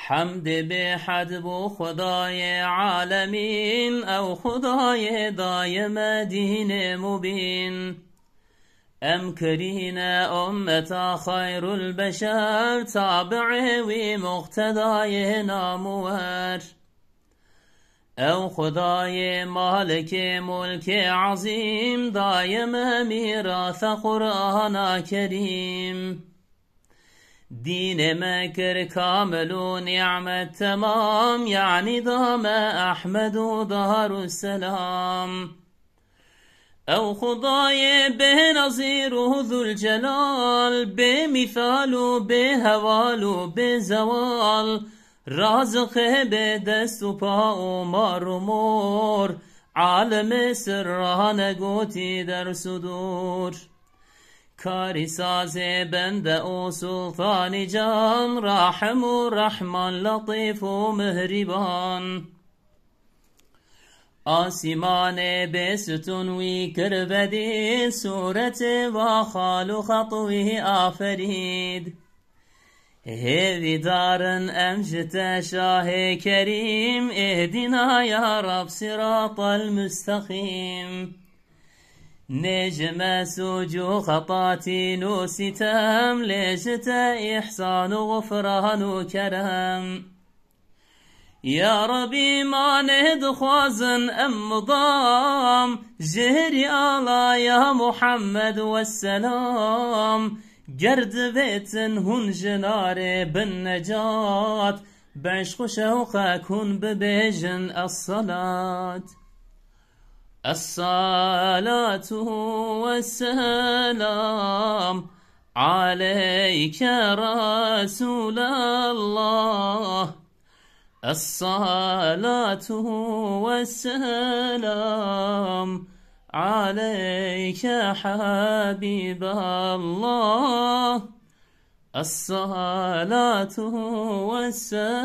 حمد به حد بو خدای عالمین او خدای دایم دین مبین ام کرین امتا خیر البشر تابع وی مقتدای نامور او خدای مالک ملک عظیم دایم میراث قرآن کریم دین مکر کامل و نعمت تمام یعنی دام احمد و دار السلام او خدای به نظیر و ذو الجلال به مثال و به حوال و به زوال رازق به دست و پا و مار و مور عالم سران گوتی در صدور کاری ساز بنده و سلطان جان راحم و رحمان لطیف و مهربان آسمان بستون وی کربدید صورت و خال و خطوی آفرید هذي دارن أمجد شاه كريم اهدنا يا رب صراط المستقيم نجم سوجو خطاتي نوستم ليجت إحسان غفران وكرم يا ربي ما نهد خوازن أم ضام جهري الله يا محمد والسلام گرد بیتن هون جنار بن نجات بعشق و شوق کن ببیجن الصلاة والسلام عليك رسول الله الصلاة والسلام عليك حبيب الله الصلاة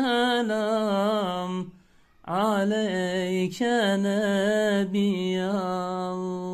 والسلام عليك نبي الله